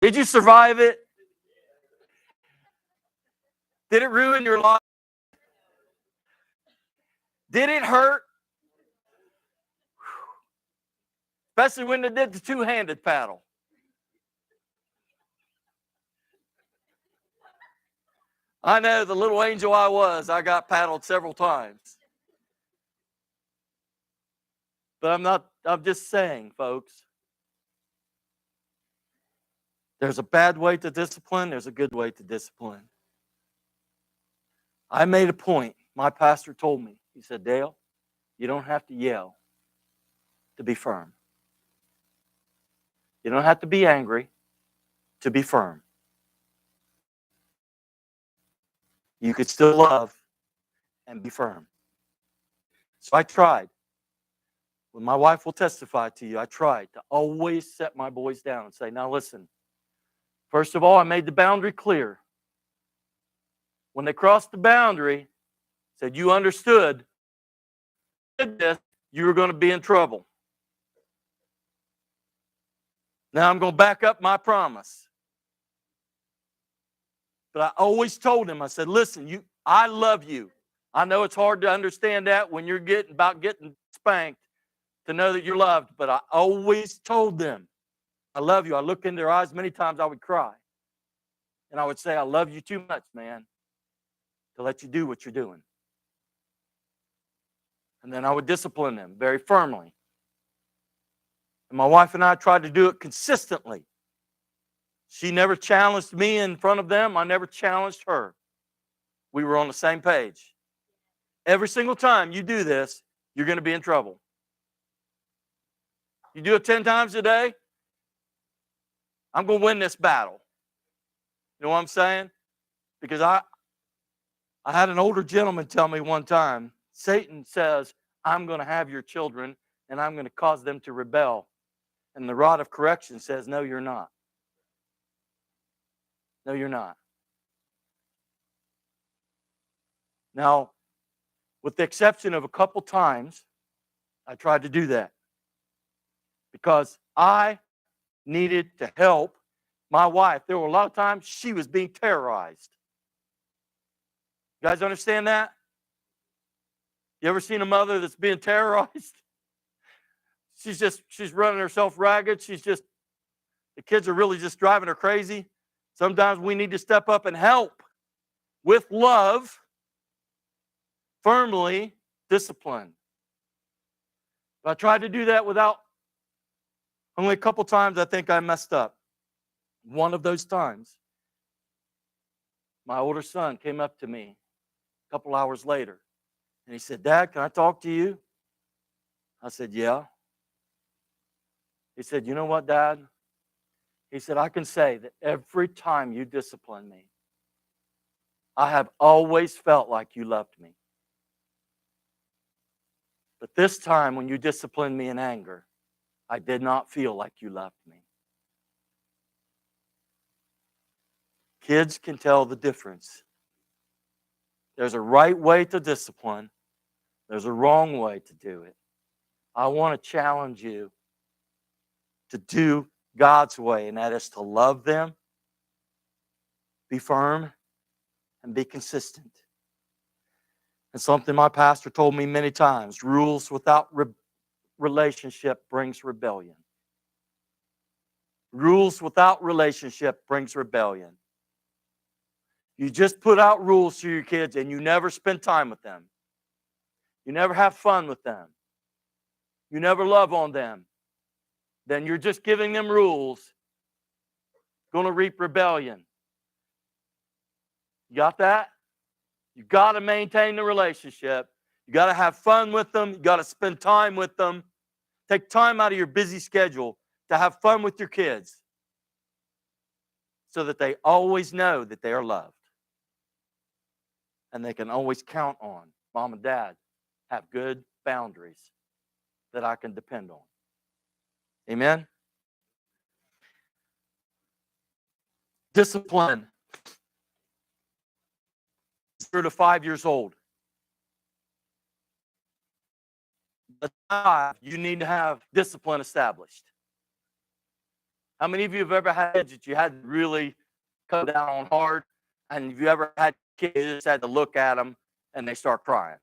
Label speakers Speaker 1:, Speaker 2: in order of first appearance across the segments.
Speaker 1: Did you survive it? Did it ruin your life? Did it hurt? Especially when they did the two-handed paddle. I know, the little angel I was, I got paddled several times. But I'm just saying, folks, there's a bad way to discipline, there's a good way to discipline. I made a point. My pastor told me, he said, Dale, you don't have to yell to be firm. You don't have to be angry to be firm. You could still love and be firm. So I tried. Well, my wife will testify to you. I tried to always set my boys down and say, now listen, first of all, I made the boundary clear. When they crossed the boundary, said you understood this, you were going to be in trouble. Now I'm going to back up my promise. But I always told him, I said, listen, I love you. I know it's hard to understand that when you're getting spanked to know that you're loved, but I always told them, I love you. I look in their eyes many times, I would cry. And I would say, I love you too much, man, to let you do what you're doing. And then I would discipline them very firmly. And my wife and I tried to do it consistently. She never challenged me in front of them. I never challenged her. We were on the same page. Every single time you do this, you're going to be in trouble. You do it 10 times a day, I'm going to win this battle. You know what I'm saying? Because I had an older gentleman tell me one time, Satan says, I'm going to have your children and I'm going to cause them to rebel. And the rod of correction says, no, you're not. No, you're not. Now, with the exception of a couple times, I tried to do that because I needed to help my wife. There were a lot of times she was being terrorized. You guys understand that? You ever seen a mother that's being terrorized? She's running herself ragged. The kids are really just driving her crazy. Sometimes we need to step up and help with love, firmly discipline. But I tried to do that without, only a couple times I think I messed up. One of those times, my older son came up to me a couple hours later, and he said, Dad, can I talk to you? I said, yeah. He said, you know what, Dad? He said, I can say that every time you discipline me, I have always felt like you loved me. But this time when you disciplined me in anger, I did not feel like you loved me. Kids can tell the difference. There's a right way to discipline. There's a wrong way to do it. I want to challenge you to do God's way, and that is to love them, be firm, and be consistent. And something my pastor told me many times, rules without relationship brings rebellion. Rules without relationship brings rebellion. You just put out rules to your kids and you never spend time with them. You never have fun with them. You never love on them. Then you're just giving them rules, going to reap rebellion. You got that? You got to maintain the relationship. You got to have fun with them. You got to spend time with them. Take time out of your busy schedule to have fun with your kids so that they always know that they are loved. And they can always count on Mom and Dad have good boundaries that I can depend on. Amen? Discipline. 0 to 5 years old. At 5, you need to have discipline established. How many of you have ever had kids that you had to really come down on hard? And have you ever had kids you just had to look at them and they start crying?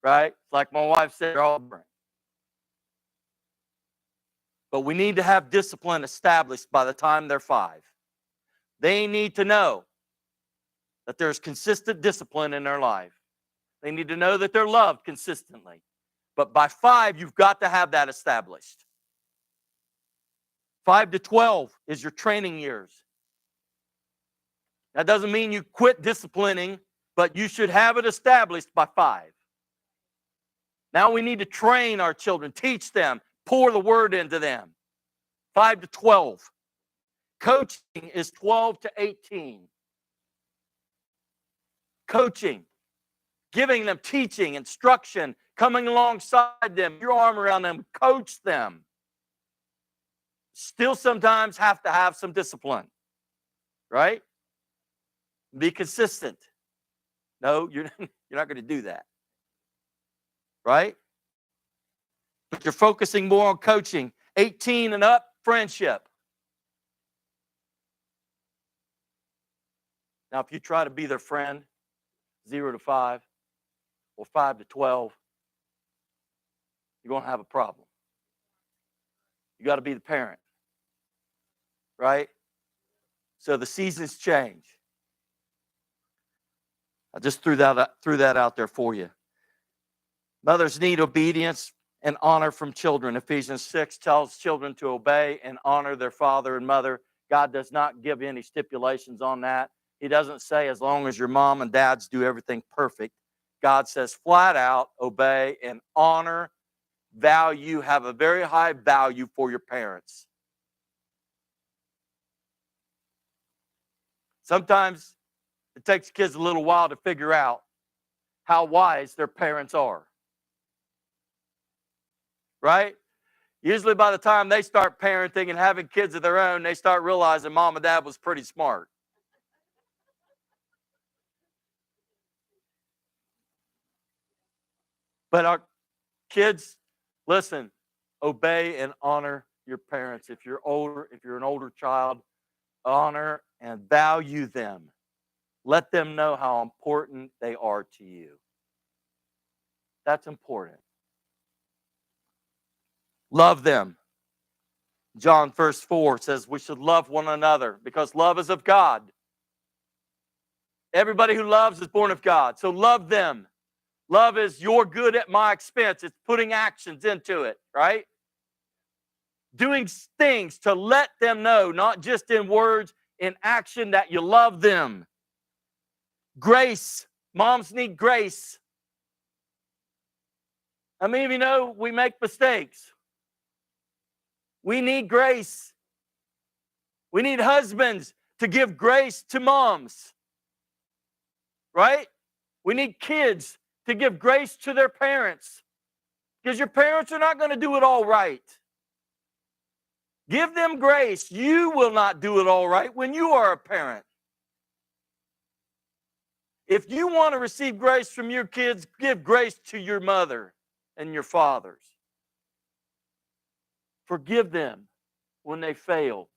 Speaker 1: Right? Like my wife said, they're all different. But we need to have discipline established by the time they're 5. They need to know that there's consistent discipline in their life. They need to know that they're loved consistently. But by 5, you've got to have that established. 5 to 12 is your training years. That doesn't mean you quit disciplining, but you should have it established by 5. Now we need to train our children, teach them, pour the word into them. 5 to 12. Coaching is 12 to 18. Coaching, giving them teaching, instruction, coming alongside them, your arm around them, coach them. Still sometimes have to have some discipline, right? Be consistent. No, you're not going to do that, right? But you're focusing more on coaching. 18 and up, friendship. Now, if you try to be their friend, 0 to 5 or 5 to 12, you're going to have a problem. You got to be the parent, right? So the seasons change. I just threw that out there for you. Mothers need obedience and honor from children. Ephesians 6 tells children to obey and honor their father and mother. God does not give any stipulations on that. He doesn't say as long as your mom and dads do everything perfect. God says flat out, obey and honor, value, have a very high value for your parents. Sometimes it takes kids a little while to figure out how wise their parents are. Right? Usually by the time they start parenting and having kids of their own, they start realizing mom and dad was pretty smart. But our kids, listen, obey and honor your parents. If you're an older child, honor and value them. Let them know how important they are to you. That's important. Love them. John verse 4 says we should love one another because love is of God. Everybody who loves is born of God. So love them. Love is you're good at my expense. It's putting actions into it, right? Doing things to let them know, not just in words, in action, that you love them. Grace. Moms need grace. How many of you know we make mistakes? We need grace. We need husbands to give grace to moms. Right? We need kids to give grace to their parents. Because your parents are not going to do it all right. Give them grace. You will not do it all right when you are a parent. If you want to receive grace from your kids, give grace to your mother and your fathers. Forgive them when they fail.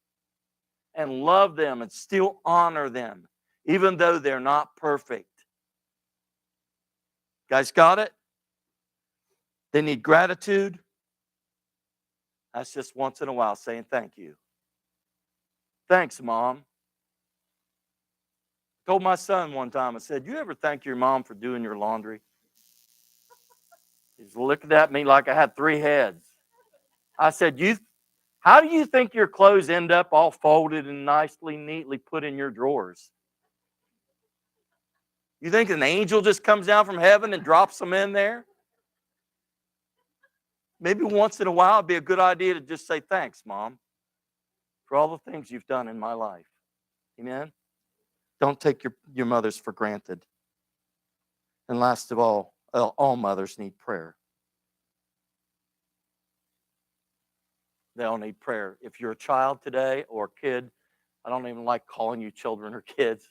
Speaker 1: And love them and still honor them, even though they're not perfect. Guys, got it? They need gratitude. That's just once in a while saying thank you. Thanks, Mom. I told my son one time, I said, you ever thank your mom for doing your laundry? He's looking at me like I had 3 heads. I said, how do you think your clothes end up all folded and nicely, neatly put in your drawers? You think an angel just comes down from heaven and drops them in there? Maybe once in a while it'd be a good idea to just say, thanks, Mom, for all the things you've done in my life. Amen? Don't take your mothers for granted. And last of all mothers need prayer. They all need prayer. If you're a child today or a kid, I don't even like calling you children or kids.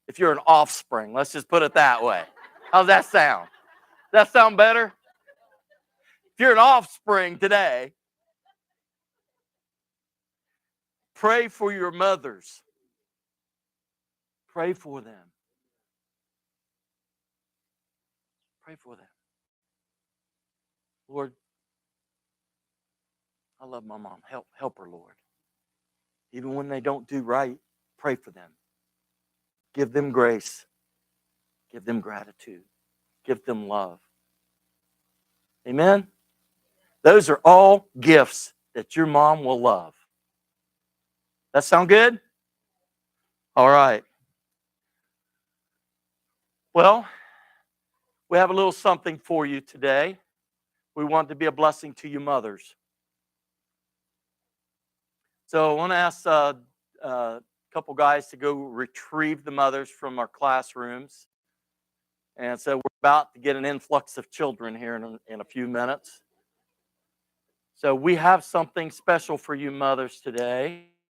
Speaker 1: If you're an offspring, let's just put it that way. How's that sound? Does that sound better? If you're an offspring today, pray for your mothers. Pray for them. Pray for them. Lord, I love my mom. Help her, Lord. Even when they don't do right, pray for them. Give them grace. Give them gratitude. Give them love. Amen? Those are all gifts that your mom will love. That sound good? All right. Well, we have a little something for you today. We want to be a blessing to you mothers. So I want to ask a couple guys to go retrieve the mothers from our classrooms. And so we're about to get an influx of children here in a few minutes. So we have something special for you mothers today.